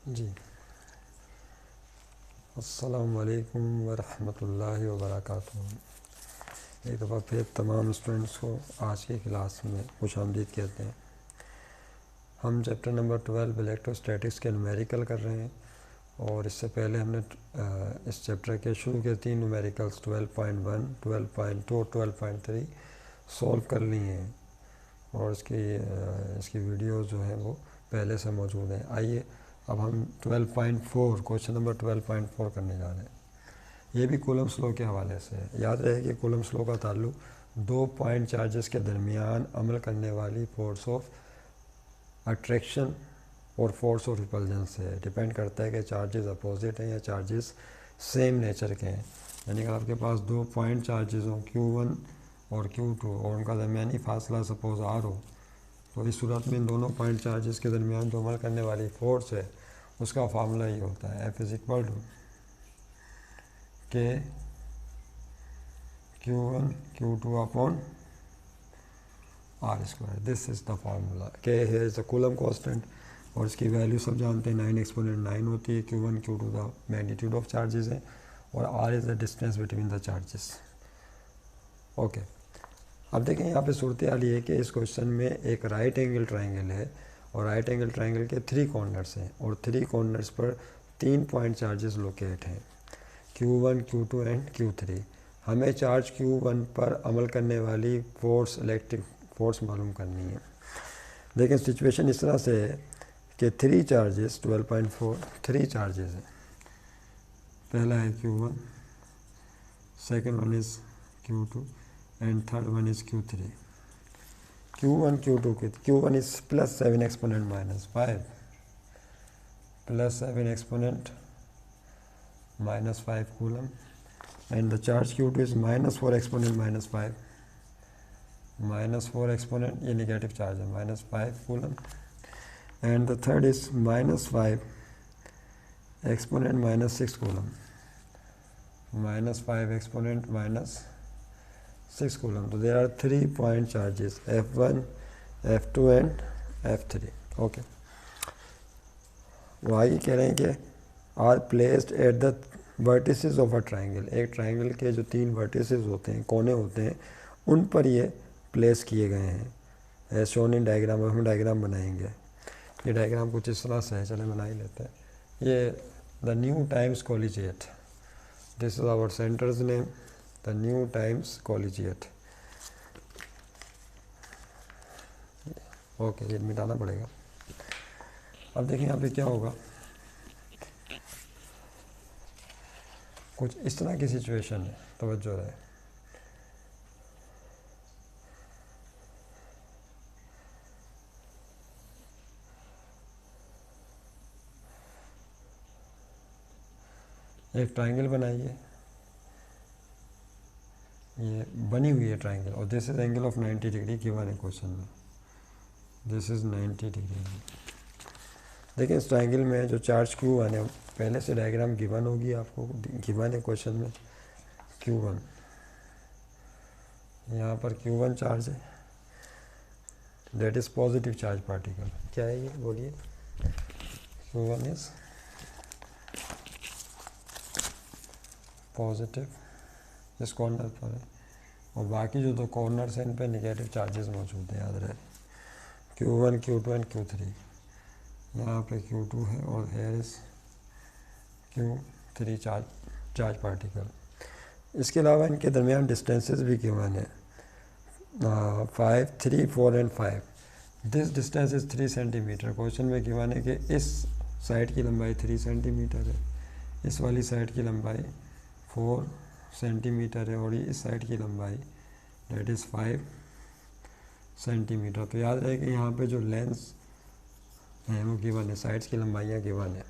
जी, अस्सलाम वालेकुम वरहमतुल्लाहि वबरकातुहू। एक दफ़ा फिर तमाम स्टूडेंट्स को आज की क्लास में खुशामदीद कहते हैं। हम चैप्टर नंबर 12 इलेक्ट्रोस्टैटिक्स के न्यूमेरिकल कर रहे हैं और इससे पहले हमने इस चैप्टर के शुरू के 3 न्यूमेरिकल्स 12.1, 12.2 और 12.3 सॉल्व कर ली हैं और इसकी वीडियो जो है वो पहले से मौजूद है। आइए अब हम 12.4 क्वेश्चन नंबर 12.4 करने जा रहे हैं। ये भी कूलम्ब्स लॉ के हवाले से है। याद रहे कि कूलम्ब्स लॉ का ताल्लुक 2 पॉइंट चार्जेस के दरमियान अमल करने वाली फोर्स ऑफ अट्रैक्शन और फोर्स ऑफ रिपल्जन से है। डिपेंड करता है कि चार्जेस अपोजिट हैं या चार्जेस सेम नेचर के हैं। यानी कि आपके पास 2 पॉइंट चार्जेस हों Q1 और Q2 और उनका दरमियानी फासला सपोज R हो, तो इस सूरत में इन दोनों पॉइंट चार्जेस के दरमियान जो अमल करने वाली फोर्स है उसका फार्मूला ये होता है F इज इक्वल टू के Q1 Q2 upon R square. This is the formula. के है इज़ द कूलम कांस्टेंट और इसकी वैल्यू सब जानते हैं 9 एक्सपोनेंट 9 होती है। Q1 Q2 the magnitude of charges है और R is the distance between the charges. Okay, अब देखें यहाँ पे सूरत हाल ये है कि इस क्वेश्चन में एक राइट एंगल ट्राइंगल है और राइट एंगल ट्राइंगल के 3 कॉर्नर्स हैं और 3 कॉर्नर्स पर 3 पॉइंट चार्जेस लोकेट हैं Q1, Q2 एंड Q3। हमें चार्ज Q1 पर अमल करने वाली फोर्स, इलेक्ट्रिक फोर्स मालूम करनी है। देखें सिचुएशन इस तरह से है कि 3 चार्जेस 12.4 3 चार्जेस हैं। पहला है Q1, second one is Q2 and third one is Q3। Q1 Q2 के Q1 is plus 7 exponent minus 5 plus 7 exponent minus 5 coulomb and the charge Q2 is minus 4 exponent minus 5 minus 4 exponent ये negative charge है minus 5 coulomb and the third is minus 5 exponent minus 6 coulomb minus 5 exponent minus 6 coulomb. So there are 3 point charges F1, F2 and F3. Okay, वो आगे कह रहे हैं कि are placed at the vertices of a triangle. एक triangle के जो 3 vertices होते हैं, कोने होते हैं, उन पर ये प्लेस किए गए हैं एज शोन इन डायग्राम। हम डायग्राम बनाएंगे। ये डायग्राम कुछ इस तरह से है, चले बना ही लेते हैं। ये the new times collegiate, this is our centre's name, the new times collegiate. Okay, ये मिटाना पड़ेगा। अब देखिए यहाँ पे क्या होगा। कुछ इस तरह की सिचुएशन है, तवज्जो रहे। एक ट्राइंगल बनाइए, ये बनी हुई है ट्राइंगल और this is angle of 90 degree given है क्वेश्चन में। This is 90 degree. देखिए इस ट्राइंगल में जो चार्ज Q1 है, पहले से डायग्राम गिवन होगी आपको, गिवन है क्वेश्चन में Q1। यहाँ पर Q1 चार्ज है, that is positive charge particle. क्या है ये, बोलिए। Q1 इज पॉजिटिव, इस कॉर्नर पर है और बाकी जो 2 कॉर्नर्स हैं इन पे नेगेटिव चार्जेस मौजूद हैं। याद रहे Q1, Q2 एंड Q3। यहाँ पे Q2 है और here is Q3 charge particle. इसके अलावा इनके दरमियान डिस्टेंसेस भी गिवन है 5, 3, 4 and 5। This distance is 3 centimetre. Question में गिवन है कि इस साइड की लंबाई 3 सेंटीमीटर है, इस वाली साइड की लंबाई 4 सेंटीमीटर है और इस साइड की लंबाई डेट इज़ 5 सेंटीमीटर। तो याद रहे कि यहाँ पे जो लेंस हैं वो गिवन है, साइड्स की लंबाइयाँ गिवन है।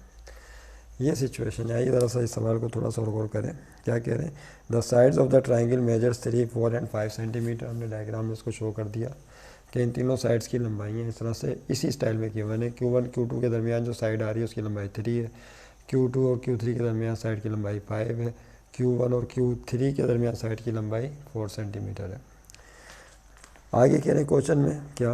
ये सिचुएशन है। आइए ज़रा सा इस सवाल को थोड़ा सा गौर करें। क्या कह रहे हैं, the sides of the triangle measures 3, 4 and 5 centimetre. हमने डायग्राम में इसको शो कर दिया कि इन तीनों साइड्स की लंबाइयाँ इस तरह से इसी स्टाइल में गिवन है। Q1 Q2 के दरमियान जो साइड आ रही है उसकी लंबाई 3 है, Q2 और Q3 के दरमियान साइड की लंबाई 5 है, Q1 और Q3 के दरमियान साइड की लंबाई 4 सेंटीमीटर है। आगे कह रहे हैं क्वेश्चन में क्या,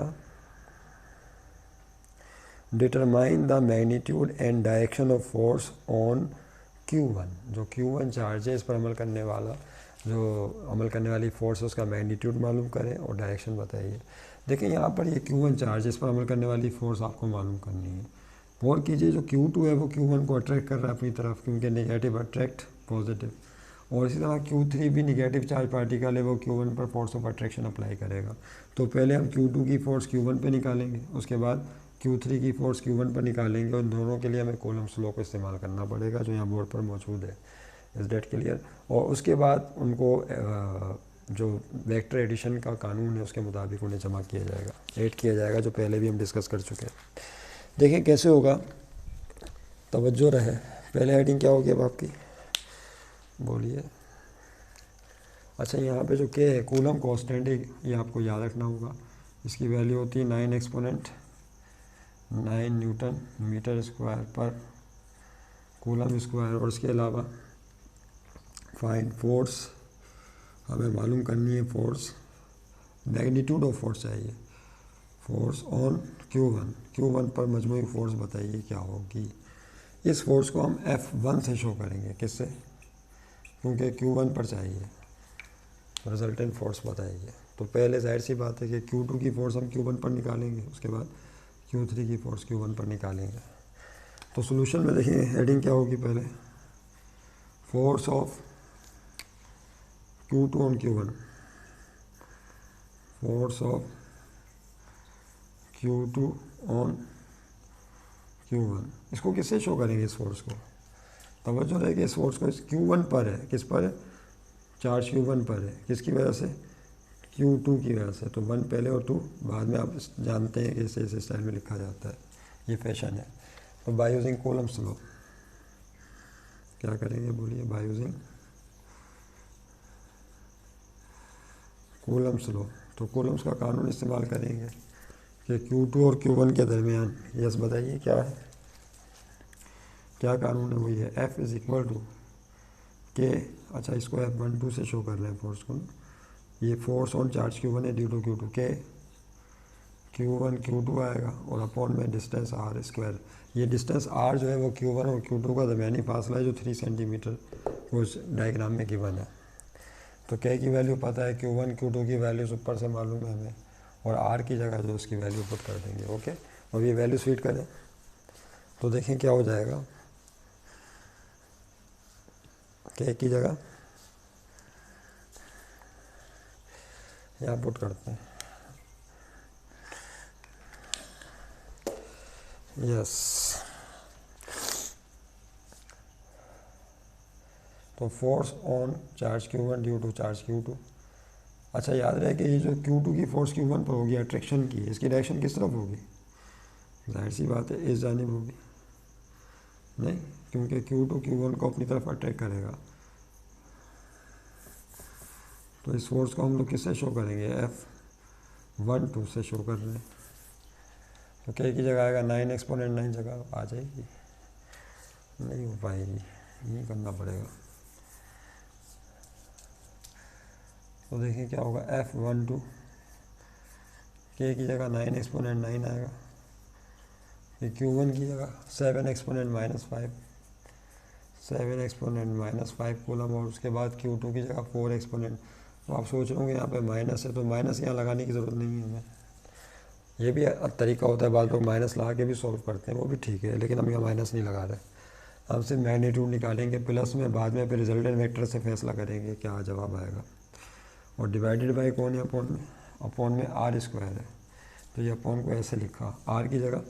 determine the magnitude and direction of force on Q1, जो Q1 चार्ज है इस पर अमल करने वाला, जो अमल करने वाली फोर्स है उसका मैग्नीट्यूड मालूम करें और डायरेक्शन बताइए। देखिए यहाँ पर ये Q1 चार्ज है, इस पर अमल करने वाली फोर्स आपको मालूम करनी है। गौर कीजिए जो Q2 है वो Q1 को अट्रैक्ट कर रहा है अपनी तरफ, क्योंकि नेगेटिव अट्रैक्ट पॉजिटिव, और इसी तरह Q3 भी निगेटिव चार्ज पार्टिकल है, वो Q1 पर फोर्स ऑफ अट्रैक्शन अप्लाई करेगा। तो पहले हम Q2 की फोर्स Q1 पे निकालेंगे, उसके बाद Q3 की फोर्स Q1 पर निकालेंगे, और दोनों के लिए हमें कूलम्ब्स लॉ को इस्तेमाल करना पड़ेगा जो यहाँ बोर्ड पर मौजूद है। इस डेट क्लियर। और उसके बाद उनको जो वेक्टर एडिशन का कानून है उसके मुताबिक उन्हें जमा किया जाएगा, ऐड किया जाएगा, जो पहले भी हम डिस्कस कर चुके हैं। देखें कैसे होगा, तवज्जो रहे। पहले हेडिंग क्या होगी अब आपकी, बोलिए। अच्छा, यहाँ पे जो के है कूलम कांस्टेंट है, ये आपको याद रखना होगा। इसकी वैल्यू होती है 9 एक्सपोनेंट 9 न्यूटन मीटर स्क्वायर पर कूलम स्क्वायर। और इसके अलावा फाइंड फोर्स, हमें मालूम करनी है फोर्स, मैग्नीट्यूड ऑफ फोर्स चाहिए, फोर्स ऑन Q1 पर मजमूई फोर्स बताइए क्या होगी। इस फोर्स को हम F1 से शो करेंगे, किससे, क्योंकि Q1 पर चाहिए, रिजल्टेंट फोर्स बताइए। तो पहले जाहिर सी बात है कि Q2 की फोर्स हम Q1 पर निकालेंगे, उसके बाद Q3 की फोर्स Q1 पर निकालेंगे। तो सोल्यूशन में देखिए हेडिंग क्या होगी, पहले force of Q2 on Q1, force of Q2 on Q1। इसको किससे शो करेंगे, इस फोर्स को, तवज्जो रहे कि इस फोर्स को Q1 पर है, किस पर है, चार्ज Q1 पर है, किसकी वजह से, Q2 की वजह से। तो 1 पहले और 2 बाद में, आप जानते हैं कि इसे इस स्टाइल में लिखा जाता है, ये फैशन है। तो बाय यूजिंग कूलम्ब्स लॉ क्या करेंगे, बोलिए, बाय यूजिंग कूलम्ब्स लॉ। तो कूलम्ब्स का कानून इस्तेमाल करेंगे कि Q2 और Q1 के दरमियान, यस बताइए क्या है, क्या कानून है, वही है F इज़ इक्वल टू के। अच्छा, इसको F12 से शो कर रहे हैं फोर्स को, ये फोर्स ऑन चार्ज Q1 है ड्यू टू Q2 के Q1 Q2 आएगा, और अपॉन में डिस्टेंस R स्क्वायर। ये डिस्टेंस R जो है वो Q1 और Q2 का दरमियानी फासला है, जो 3 सेंटीमीटर उस डायग्राम में गिवन है। तो के की वैल्यू पता है, Q1 Q2 की वैल्यूज ऊपर से मालूम है हमें, और R की जगह जो उसकी वैल्यू पुट कर देंगे। ओके, और ये वैल्यू फीड करें तो देखें क्या हो जाएगा, के की जगह यहाँ पुट करते हैं, यस। तो force on charge Q1 due to charge Q2। अच्छा, याद रहे कि ये जो Q2 की फोर्स Q1 पर होगी अट्रैक्शन की, इसकी डायरेक्शन किस तरफ होगी, जाहिर सी बात है इस जानिब होगी, नहीं, क्योंकि Q2 Q1 को अपनी तरफ अट्रैक्ट करेगा। तो इस फोर्स को हम लोग किससे शो करेंगे, F12 से शो कर रहे हैं। तो के की जगह आएगा 9 एक्सपोनेंट 9 जगह आ जाएगी, नहीं हो पाएगी, यही करना पड़ेगा। तो देखिए क्या होगा, F12 के की जगह 9 एक्सपोनेंट 9 आएगा, ये Q1 की जगह 7 एक्सपोनेंट -5 7 एक्सपोनेंट -5 कूलम, और उसके बाद Q2 की जगह 4 एक्सपोनेंट। तो आप सोच रहे होंगे यहाँ पे माइनस है, तो माइनस यहाँ लगाने की ज़रूरत नहीं है हमें, ये भी तरीका होता है, बाद लोग माइनस लगा के भी सॉल्व करते हैं, वो भी ठीक है, लेकिन हम यहाँ माइनस नहीं लगा रहे, हम सिर्फ मैग्नीट्यूड निकालेंगे प्लस में, बाद में फिर रिजल्टेंट वेक्टर से फैसला करेंगे क्या जवाब आएगा। और डिवाइडेड बाई कौन है, अपॉन में, अपॉन में R स्क्वायर है, तो ये अपॉन को ऐसे लिखा, R की जगह,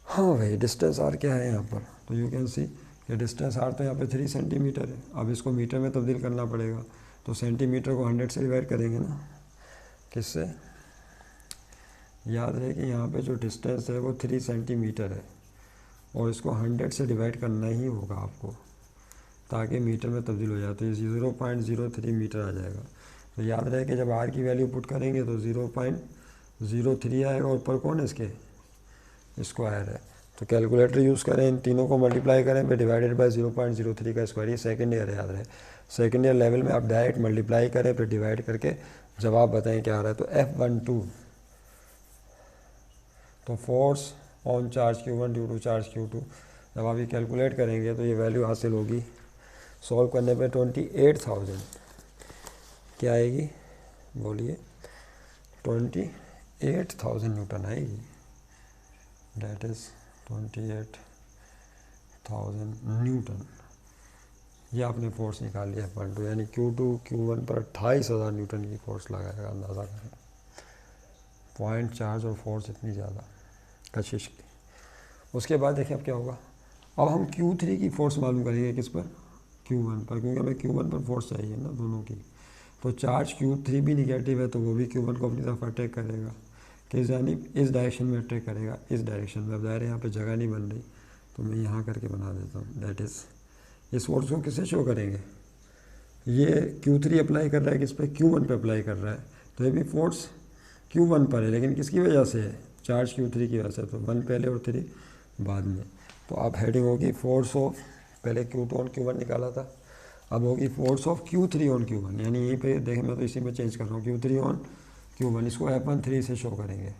हाँ भाई डिस्टेंस R क्या है यहाँ पर, तो यू कैन सी कि डिस्टेंस R तो यहाँ पे 3 सेंटीमीटर है। अब इसको मीटर में तब्दील करना पड़ेगा, तो सेंटीमीटर को 100 से डिवाइड करेंगे ना, किससे, याद रहे कि यहाँ पे जो डिस्टेंस है वो 3 सेंटीमीटर है, और इसको 100 से डिवाइड करना ही होगा आपको, ताकि मीटर में तब्दील हो जाए, तो ये 0.03 मीटर आ जाएगा। तो याद रहे कि जब R की वैल्यू पुट करेंगे तो 0.03 आएगा, ऊपर कौन है इसके, स्क्वायर है। तो कैलकुलेटर यूज़ करें, इन तीनों को मल्टीप्लाई करें, फिर डिवाइडेड बाय 0.03 का स्क्वायर, ये सेकंड ईयर है, याद रहे सेकंड ईयर लेवल में आप डायरेक्ट मल्टीप्लाई करें, फिर डिवाइड करके जवाब बताएं क्या आ रहा है। तो F12 तो force on charge Q1 due to charge Q2 जब आप ये कैलकुलेट करेंगे तो ये वैल्यू हासिल होगी, सॉल्व करने पे 28,000 क्या आएगी, बोलिए, 28,000 न्यूटन आएगी। That is 28,000 Newton. ये आपने फोर्स निकाल लिया F12, यानी Q2 Q1 पर 28,000 न्यूटन की फोर्स लगाएगा, अंदाज़ा करें। पॉइंट चार्ज और फोर्स इतनी ज़्यादा कशिश की। उसके बाद देखिए अब क्या होगा, अब हम Q3 की फोर्स मालूम करेंगे किस पर, Q1 पर, क्योंकि हमें Q1 पर फोर्स चाहिए ना दोनों की। तो चार्ज Q3 भी निगेटिव है तो वो भी Q1 को अपनी तरफ अटैक करेगा, किस जानिब, इस डायरेक्शन में अटैक करेगा, इस डायरेक्शन में। अब ज़ाहिर है यहाँ पे जगह नहीं बन रही तो मैं यहाँ करके बना देता हूँ। दैट इज़ इस फोर्स को किससे शो करेंगे, ये Q3 अप्लाई कर रहा है किस पे, Q1 पे अप्लाई कर रहा है, तो ये भी फोर्स Q1 पर है, लेकिन किसकी वजह से है, चार्ज Q3 की वजह से। तो 1 पहले और 3 बाद में। तो अब हेडिंग होगी फोर्स ऑफ, पहले Q2 ऑन Q1 निकाला था, अब होगी force of Q3 on Q1, यानी यहीं पे देखें, मैं तो इसी में चेंज कर रहा हूँ, Q3 ऑन Q1, इसको F13 से शो करेंगे।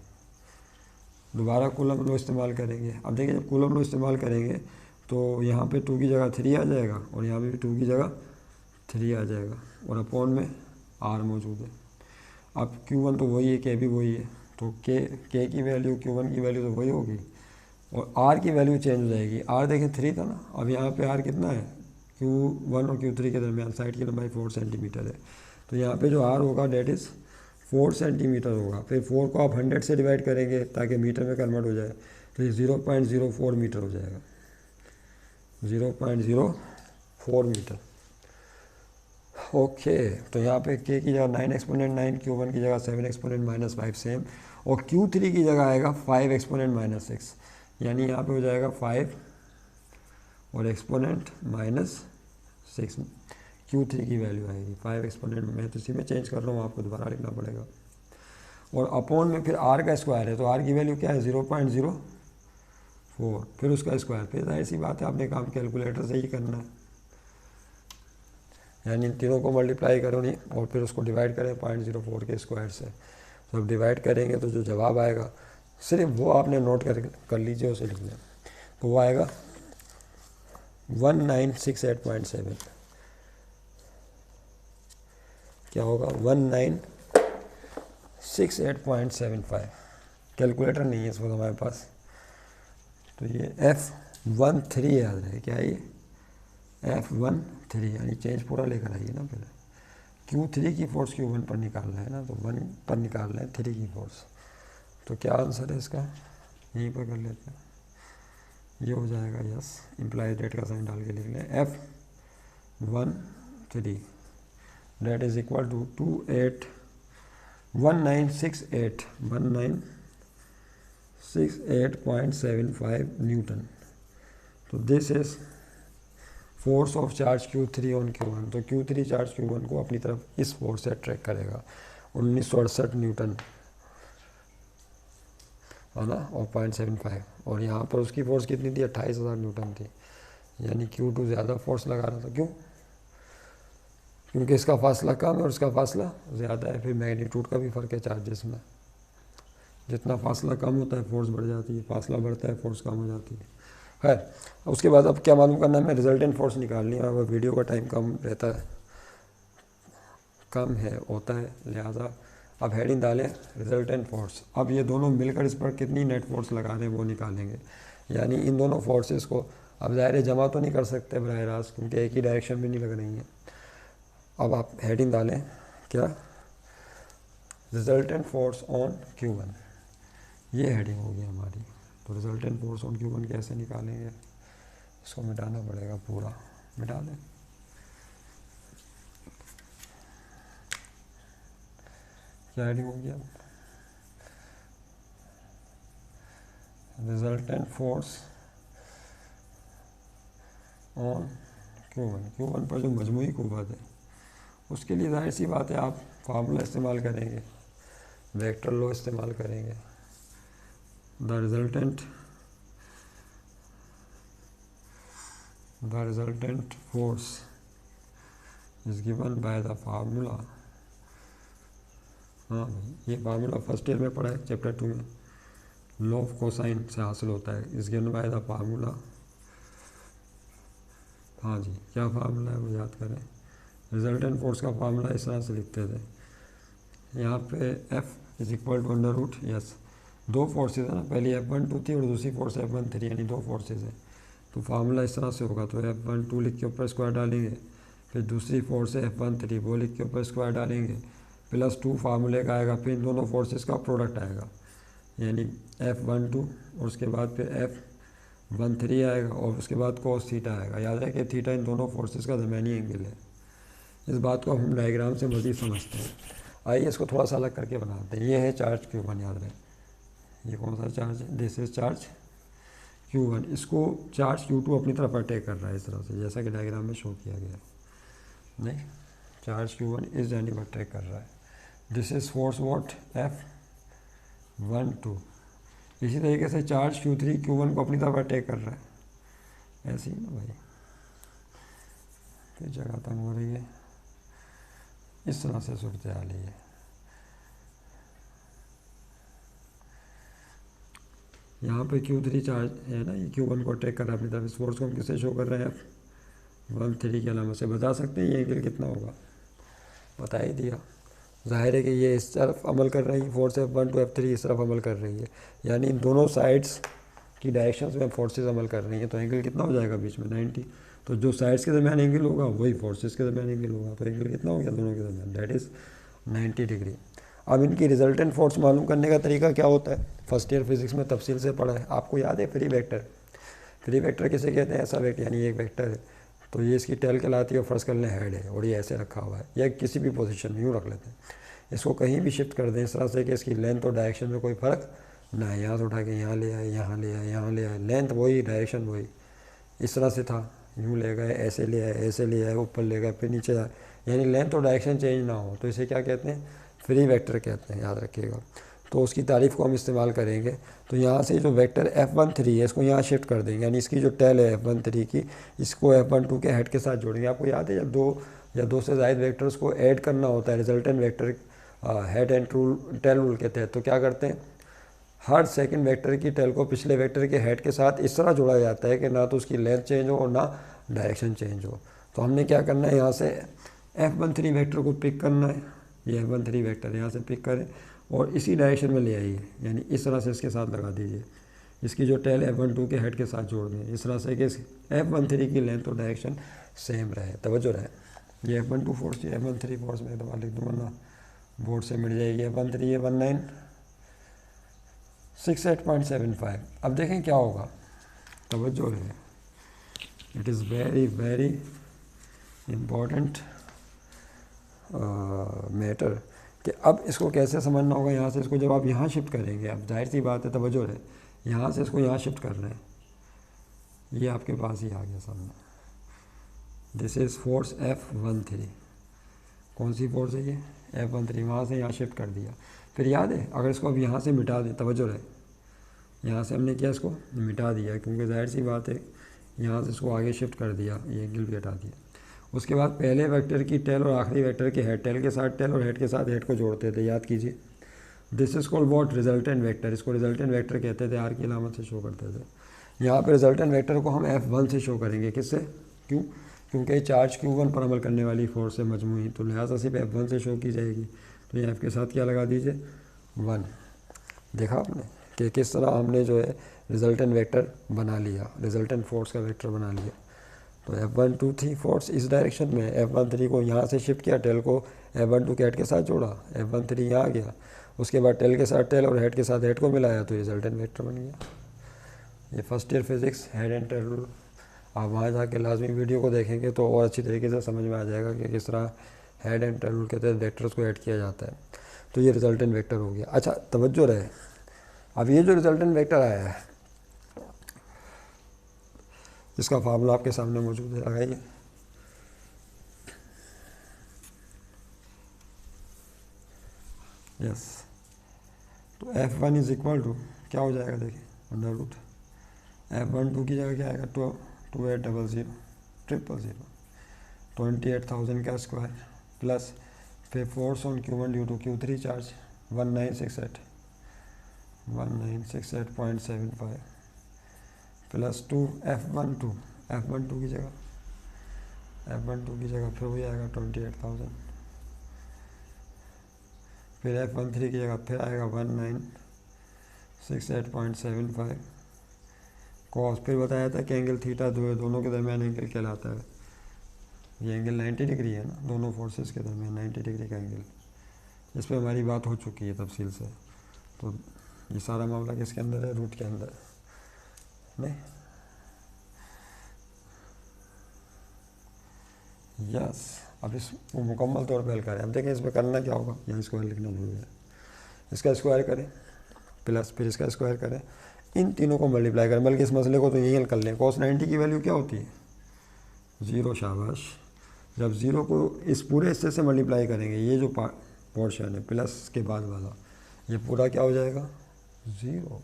दोबारा कूलम लॉ इस्तेमाल करेंगे। अब देखिए जब कूलम लॉ इस्तेमाल करेंगे तो यहाँ पे 2 की जगह 3 आ जाएगा और यहाँ पे भी 2 की जगह 3 आ जाएगा और अपॉन में R मौजूद है। अब Q1 तो वही है, K भी वही है, तो K की वैल्यू Q1 की वैल्यू तो वही होगी और R की वैल्यू चेंज हो जाएगी। R देखें 3 था ना, अब यहाँ पे R कितना है, Q1 और Q3 के दरमियान साइड की लंबाई 4 सेंटीमीटर है, तो यहाँ पे जो R होगा डेट इज़ 4 सेंटीमीटर होगा। फिर 4 को आप 100 से डिवाइड करेंगे ताकि मीटर में कन्वर्ट हो जाए, तो ये 0.04 मीटर हो जाएगा, 0.04 मीटर। ओके, तो यहाँ पे K की जगह 9 एक्सपोनेंट 9, Q1 की जगह 7 एक्सपोनेंट -5 सेम, और Q3 की जगह आएगा 5 एक्सपोनेंट -6, यानी यहाँ पे हो जाएगा 5 और एक्सपोनेंट -6, Q3 की वैल्यू आएगी 5 एक्सपोनेंट, मैं तो इसी में चेंज कर रहा हूँ, आपको दोबारा लिखना पड़ेगा। और अपॉन में फिर R का स्क्वायर है, तो R की वैल्यू क्या है, 0.04, फिर उसका स्क्वायर। फिर जाहिर सी बात है आपने काम कैलकुलेटर से ही करना है, यानी इन तीनों को मल्टीप्लाई करो नहीं और फिर उसको डिवाइड करें 0.04 के स्क्वायर से। तो अब डिवाइड करेंगे तो जो जवाब आएगा सिर्फ वो आपने नोट कर लीजिए, उसे लिख लें, तो वो आएगा 1968.7। क्या होगा, 1968.75। कैलकुलेटर नहीं है इस वक्त हमारे पास, तो ये F13 याद रहे, क्या है ये, F13, यानी चेंज पूरा लेकर आइए ना। पहले Q3 की फोर्स Q1 पर निकाल रहे हैं ना, तो 1 पर निकाल रहे हैं 3 की फोर्स। तो क्या आंसर है इसका, यहीं पर कर लेते हैं, ये हो जाएगा यस, इम्प्लाइज डेट का साइन डाल के लिख लें, F13 net is equal to 1968.75 newton. तो this is force of charge Q3 on Q1। तो Q3 चार्ज Q1 को अपनी तरफ इस फोर्स से अट्रैक्ट करेगा, 1968 न्यूटन है ना, और 0.75, और यहाँ पर उसकी फोर्स कितनी थी, 28,000 न्यूटन थी, यानी Q2 ज़्यादा फोर्स लगा रहा था। क्यों, क्योंकि इसका फासला कम है और इसका फासला ज़्यादा है। फिर मैग्नीट्यूड का भी फ़र्क है चार्जेस में, जितना फासला कम होता है फोर्स बढ़ जाती है, फासला बढ़ता है फोर्स कम हो जाती है। खैर, उसके बाद अब क्या मालूम करना है, मैं रिजल्टेंट फोर्स निकालनी है। और वीडियो का टाइम कम रहता है, कम है होता है, लिहाजा अब हेडिंग डालें रिजल्टेंट फोर्स। अब ये दोनों मिलकर इस पर कितनी नेट फोर्स लगा रहे हैं वो निकालेंगे, यानी इन दोनों फोर्सेस को अब ज़ाहिर जमा तो नहीं कर सकते बराह रास्त, क्योंकि एक ही डायरेक्शन में नहीं लग रही हैं। अब आप हेडिंग डालें क्या, रिजल्टेंट फोर्स ऑन Q1, ये हेडिंग होगी हमारी। तो रिजल्टेंट फोर्स ऑन Q1 कैसे निकालेंगे, इसको मिटाना पड़ेगा, पूरा मिटा दें। क्या हेडिंग होगी अब, रिजल्टेंट फोर्स ऑन Q1 पर जो मजमूई कुव्वत है उसके लिए जाहिर सी बात है आप फार्मूला इस्तेमाल करेंगे, वेक्टर लॉ इस्तेमाल करेंगे। The resultant force is given by the formula. हाँ भाई, ये फार्मूला फर्स्ट ईयर में पढ़ा है चैप्टर 2 में, लॉ ऑफ कोसाइन से हासिल होता है। इस गिवन बाय द फार्मूला, हाँ जी क्या फार्मूला है वो याद करें। रिजल्टेंट फोर्स का फार्मूला इस तरह से लिखते थे, यहाँ पे F is equal to under root, yes दो फोर्सेज है ना, पहली F12 थी और दूसरी फोर्स F13, यानी दो फोर्सेज है। तो फार्मूला इस तरह से होगा, तो F12 लिख के ऊपर स्क्वायर डालेंगे, फिर दूसरी फोर्स है F13 वो लिख के ऊपर स्क्वायर डालेंगे, प्लस 2 फार्मूले का आएगा, फिर इन दोनों फोर्सेस का प्रोडक्ट आएगा, यानी F12 और उसके बाद फिर F13 आएगा और उसके बाद cos थीटा आएगा। याद है कि थीटा इन दोनों फोर्सेस का दरमियानी एंगल है। इस बात को हम डायग्राम से मज़ीद समझते हैं। आइए इसको थोड़ा सा अलग करके बनाते हैं। ये है चार्ज Q1, याद रहे ये कौन सा चार्ज है, दिस इज चार्ज Q1। इसको चार्ज Q2 अपनी तरफ अटैक कर रहा है इस तरह से, जैसा कि डायग्राम में शो किया गया है। नहीं, चार्ज Q1 इस जानिब अटैक कर रहा है। This is force what F12। इसी तरीके से चार्ज Q3 Q1 को अपनी तरफ अटैक कर रहा है, ऐसे ही ना भाई, फिर जगह तंग हो रही है, इस तरह से सूरत हाल है। यहाँ पे Q3 चार्ज है ना, ये Q1 को अटैक कर रहा है अपनी तरफ। इस फोर्स को हम किससे शो कर रहे हैं, F13 के अलावा से। बता सकते हैं ये एंगल कितना होगा, बता ही दिया। जाहिर है कि ये इस तरफ अमल कर रही है, फोर्स F12 F3 इस तरफ अमल कर रही है, यानी इन दोनों साइड्स की डायरेक्शंस में फोर्सेस अमल कर रही हैं। तो एंगल कितना हो जाएगा बीच में 90। तो जो साइड्स के दरमियान एंगल होगा वही फोर्सेस के दरमियान एंगल होगा, तो एंगल कितना हो गया दोनों के दरमियान, दैट इज़ 90 डिग्री। अब इनकी रिजल्टेंट फोर्स मालूम करने का तरीका क्या होता है, फर्स्ट ईयर फिजिक्स में तफसील से पढ़ा है, आपको याद है फ्री वेक्टर। फ्री वेक्टर किसे कहते हैं, ऐसा वेक्टर यानी एक वेक्टर है, तो ये इसकी टेल कहलाती है और फर्स्ट कर लें हेड है और ये ऐसे रखा हुआ है, या किसी भी पोजीशन में यूँ रख लेते हैं। इसको कहीं भी शिफ्ट कर दें इस तरह से कि इसकी लेंथ और डायरेक्शन में कोई फ़र्क ना है, यहाँ से उठा के यहाँ ले आए, यहाँ ले आए, यहाँ ले आए, लेंथ वही डायरेक्शन वही, इस तरह से था, यूँ ले गए, ऐसे ले आए, ऐसे ले आए, ऊपर ले गए, फिर नीचे आए, यानी लेंथ और डायरेक्शन चेंज ना हो, तो इसे क्या कहते हैं, फ्री वेक्टर कहते हैं, याद रखिएगा। तो उसकी तारीफ़ को हम इस्तेमाल करेंगे। तो यहाँ से जो वेक्टर F13 है इसको यहाँ शिफ्ट कर देंगे, यानी इसकी जो टेल है F13 की, इसको F12 के हेड के साथ जोड़ेंगे। आपको याद है जब दो से ज़ायद वेक्टर्स को ऐड करना होता है resultant vector head and tell rule के तहत, तो क्या करते हैं, हर सेकंड वेक्टर की टेल को पिछले वेक्टर के हेड के साथ इस तरह जोड़ा जाता है कि ना तो उसकी लेंथ चेंज हो और ना डायरेक्शन चेंज हो। तो हमने क्या करना है, यहाँ से F13 वेक्टर को पिक करना है, ये F13 वेक्टर यहाँ से पिक करें और इसी डायरेक्शन में ले आइए, यानी इस तरह से इसके साथ लगा दीजिए, इसकी जो टेल F12 के हेड के साथ जोड़ दें इस तरह से कि F13 की लेंथ और डायरेक्शन सेम रहे। तवज्जो रहे, ये F12 फोर्स थी, F13 फोर्स में दबा लिख दूँगा ना, बोर्ड से मिल जाएगी। F13 है 1968.75। अब देखें क्या होगा, तवज्जो रहे, it is very very important matter कि अब इसको कैसे समझना होगा। यहाँ से इसको जब आप यहाँ शिफ्ट करेंगे, अब जाहिर सी बात है, तवज्जो रहे, यहाँ से इसको यहाँ शिफ्ट कर रहे हैं, ये आपके पास ही आ गया सामने, दिस इज़ फोर्स F13। कौन सी फोर्स है ये, F13, वहाँ से यहाँ शिफ्ट कर दिया। फिर याद है अगर इसको अब यहाँ से मिटा दें, तवज्जो रहे, यहाँ से हमने क्या इसको मिटा दिया, क्योंकि जाहिर सी बात है यहाँ से इसको आगे शिफ्ट कर दिया, ये एंगल भी हटा दिया। उसके बाद पहले वेक्टर की टेल और आखिरी वेक्टर के हेड, टेल के साथ टेल और हेड के साथ हेड को जोड़ते थे, याद कीजिए। This is called what, resultant vector. इसको रिजल्टेंट वेक्टर कहते थे, आर की अलामत से शो करते थे। यहाँ पे रिजल्टेंट वेक्टर को हम F1 से शो करेंगे, किससे, क्यों, क्योंकि चार्ज Q1 पर अमल करने वाली फोर्स है मजमूई, तो लिहाजा सिर्फ F1 से शो की जाएगी। तो ये F के साथ क्या लगा दीजिए 1। देखा आपने कि किस तरह हमने जो है रिजल्टेंट वेक्टर बना लिया, रिजल्टेंट फोर्स का वेक्टर बना लिया। तो F12 थी फोर्स इस डायरेक्शन में, F13 को यहाँ से शिफ्ट किया, टेल को F12 के हेड के साथ जोड़ा, F13 यहाँ आ गया, उसके बाद टेल के साथ टेल और हेड के साथ हेड को मिलाया, तो रिजल्टेंट वेक्टर बन गया। ये first year physics head and tell rule, आप वहाँ जाके लाजमी वीडियो को देखेंगे तो और अच्छी तरीके से समझ में आ जाएगा कि किस तरह हेड एंड टेल रूल के तहत वेक्टर्स को ऐड किया जाता है। तो ये रिजल्टेंट वेक्टर हो गया। अच्छा तवज्जो रहे, अब ये जो रिजल्टेंट वेक्टर आया है इसका फार्मूला आपके सामने मौजूद है, लगाइए। यस, तो F1 इज इक्वल टू क्या हो जाएगा, देखिए अंडर रूट F12 की जगह क्या आएगा 2800 28,000 का स्क्वायर प्लस फिर force on Q1 due to Q3 charge 1968 1968.75 plus 2 F12 की जगह फिर वही आएगा 28,000, फिर F13 की जगह फिर आएगा 1968.75 कॉस। फिर बताया था कि एंगल थीटा दोनों के दरमियान एंगल कहलाता है, ये एंगल 90 डिग्री है ना, दोनों फोर्सेस के दरमियान 90 डिग्री का एंगल। इस पर हमारी बात हो चुकी है तफसील से। तो ये सारा मामला किसके अंदर है, रूट के अंदर नहीं। यस, अब इसको मुकम्मल तौर पर हल करें। अब देखें इसमें करना क्या होगा, यहाँ स्क्वायर लिखना भूल गया। इसका स्क्वायर करें प्लस फिर इसका स्क्वायर करें, इन तीनों को मल्टीप्लाई करें। बल्कि इस मसले को तो यही हल कर लें। cos 90 की वैल्यू क्या होती है, 0। शाबाश। जब 0 को इस पूरे हिस्से से मल्टीप्लाई करेंगे, ये जो पोर्शन है प्लस के बाद वाला, ये पूरा क्या हो जाएगा, 0।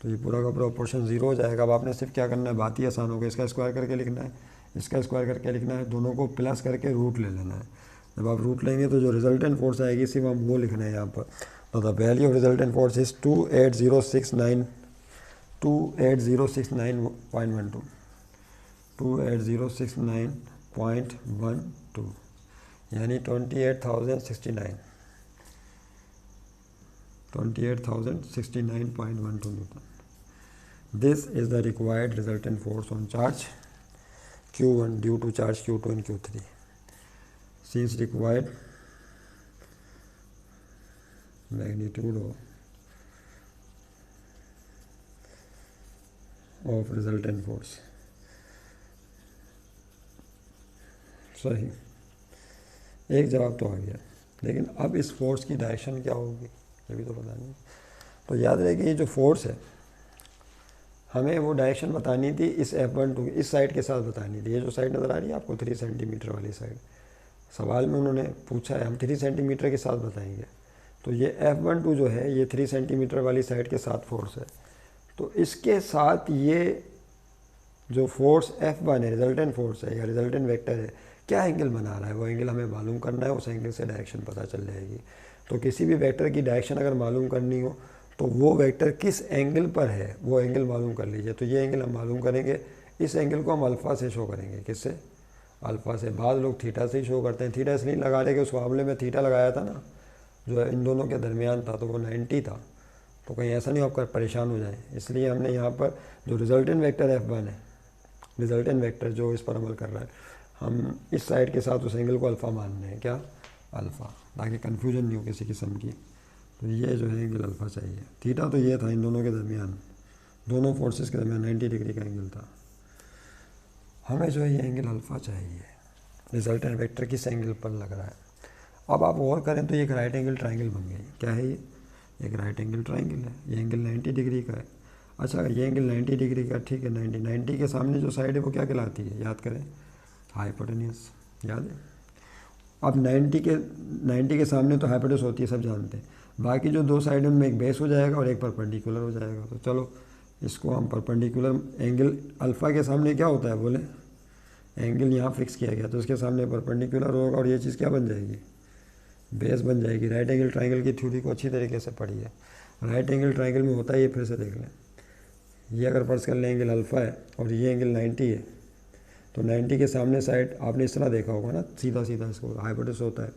तो ये पूरा का पूरा पोर्शन 0 हो जाएगा। अब आपने सिर्फ क्या करना है, बात ही आसान होगी, इसका स्क्वायर करके लिखना है, इसका स्क्वायर करके लिखना है, दोनों को प्लस करके रूट ले लेना है। जब आप रूट लेंगे तो जो रिजल्टेंट फोर्स आएगी सिर्फ हम वो लिखना है यहाँ पर। तो the value of resultant force is 28069.12 28069.12 यानी 28,069.12 Newton. This is the required resultant force on charge Q1 due to charge Q2 and Q3. Since required magnitude of resultant force, सही, एक जवाब तो आ गया। लेकिन अब इस फोर्स की डायरेक्शन क्या होगी ये भी तो पता नहीं। तो याद रहे कि ये जो फोर्स है हमें वो डायरेक्शन बतानी थी इस F12 इस साइड के साथ बतानी थी। ये जो साइड नज़र आ रही है आपको 3 सेंटीमीटर वाली साइड, सवाल में उन्होंने पूछा है हम 3 सेंटीमीटर के साथ बताएंगे। तो ये F12 जो है ये 3 सेंटीमीटर वाली साइड के साथ फोर्स है। तो इसके साथ ये जो फोर्स F1 है, रिजल्टेंट फोर्स है या रिजल्टेंट वेक्टर है, क्या एंगल बना रहा है, वो एंगल हमें मालूम करना है। उस एंगल से डायरेक्शन पता चल जाएगी। तो किसी भी वेक्टर की डायरेक्शन अगर मालूम करनी हो तो वो वेक्टर किस एंगल पर है वो एंगल मालूम कर लीजिए। तो ये एंगल हम मालूम करेंगे, इस एंगल को हम अल्फ़ा से शो करेंगे। किससे, अल्फ़ा से। बाद लोग थीटा से ही शो करते हैं। थीटा इसलिए लगा रहे कि उस मामले में थीटा लगाया था ना जो इन दोनों के दरमियान था, तो वो 90 था। तो कहीं ऐसा नहीं होकर परेशान हो जाए, इसलिए हमने यहाँ पर जो रिजल्टेंट वेक्टर F1 है, रिजल्टेंट वेक्टर जो इस पर अमल कर रहा है, हम इस साइड के साथ उस एंगल को अल्फ़ा मान रहे हैं। क्या, अल्फ़ा, ताकि कन्फ्यूजन नहीं हो किसी किस्म की। तो ये जो है एंगल अल्फ़ा चाहिए। थीटा तो ये था इन दोनों के दरमियान, दोनों फोर्सेस के दरमियान 90 डिग्री का एंगल था। हमें जो है ये एंगल अल्फ़ा चाहिए, रिजल्टेंट वेक्टर किस एंगल पर लग रहा है। अब आप और करें तो ये एक राइट एंगल ट्राइंगल बन गई। क्या है ये, एक राइट एंगल ट्राइंगल है। ये एंगल 90 डिग्री का है। अच्छा, ये एंगल 90 डिग्री का, ठीक है। 90 के सामने जो साइड है वो क्या कहलाती है, याद करें, हाइपोटेन्यूस। याद है। अब 90 के सामने तो हाइपोटेन्यूस होती है, सब जानते हैं। बाकी जो दो साइड उनमें एक बेस हो जाएगा और एक परपेंडिकुलर हो जाएगा। तो चलो इसको हम परपेंडिकुलर एंगल अल्फ़ा के सामने क्या होता है बोले, एंगल यहाँ फिक्स किया गया तो उसके सामने परपेंडिकुलर होगा और ये चीज़ क्या बन जाएगी, बेस बन जाएगी। राइट एंगल ट्राइंगल की थ्योरी को अच्छी तरीके से पढ़िए। राइट एंगल ट्राइंगल में होता है ये, फिर से देख लें। ये अगर फर्ज कर लें एंगल अल्फ़ा है और ये एंगल 90 है, तो 90 के सामने साइड आपने इस तरह देखा होगा ना, सीधा सीधा इसको हाइपोटेन्यूस होता है।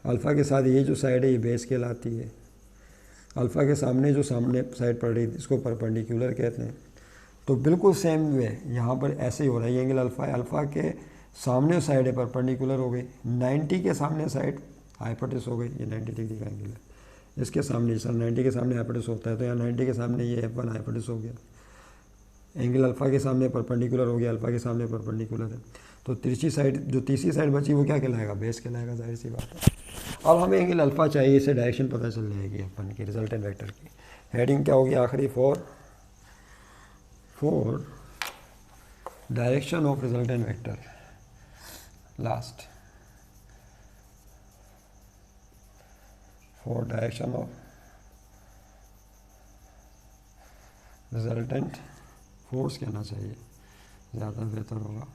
अल्फ़ा के साथ ये जो साइड है ये बेस कहलाती है। अल्फ़ा के सामने जो सामने साइड पड़ रही है इसको परपेंडिकुलर कहते हैं। तो बिल्कुल सेम वे यहाँ पर ऐसे ही हो रहा है। ये एंगल अल्फ़ा है, अल्फ़ा के सामने साइड है परपेंडिकुलर हो गई, 90 के सामने साइड हाइपोटेन्यूस हो गई। ये 90 डिग्री का एंगल है। इसके सामने सर 90 के सामने हाइपोटेन्यूस होता है, तो यहाँ 90 के सामने ये F1 हाइपोटेन्यूस हो गया। एंगल अल्फ़ा के सामने परपेंडिकुलर हो गया, अल्फ़ा के सामने परपेंडिकुलर है। तो तिरछी साइड, जो तीसरी साइड बची वो क्या कहलाएगा, बेस कहलाएगा, जाहिर सी बात है। अब हमें एंगल अल्फ़ा चाहिए, इससे डायरेक्शन पता चल जाएगी अपन की रिजल्टेंट वेक्टर की। हेडिंग क्या होगी आखिरी, for direction of resultant vector. Last, for direction of resultant force कहना चाहिए, ज़्यादा बेहतर होगा।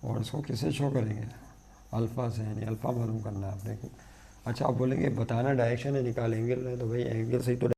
और इसको किससे शो करेंगे, अल्फ़ा से, यानी अल्फ़ा मालूम करना है आपने को। अच्छा, आप बोलेंगे बताना डायरेक्शन है, निकाल एंगल है, तो भाई एंगल से ही तो